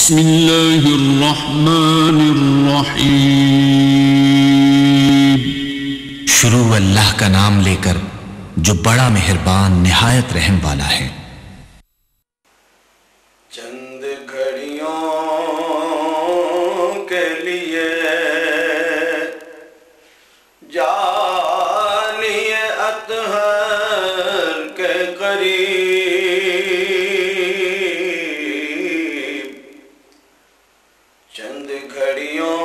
بسم اللہ الرحمن الرحیم۔ شروع اللہ کا نام لے کر جو بڑا مہربان نہایت رحم والا ہے۔ چند گھڑیوں کے لیے جانی اطہر کے قریب، چند گھڑیوں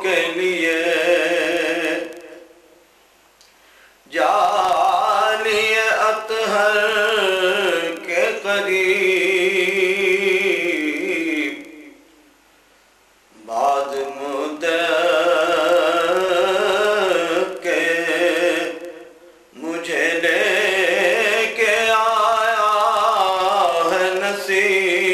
کے لیے جانی اطہر کے قریب، بعد مدت کے مجھے لے کے آیا ہے نصیب۔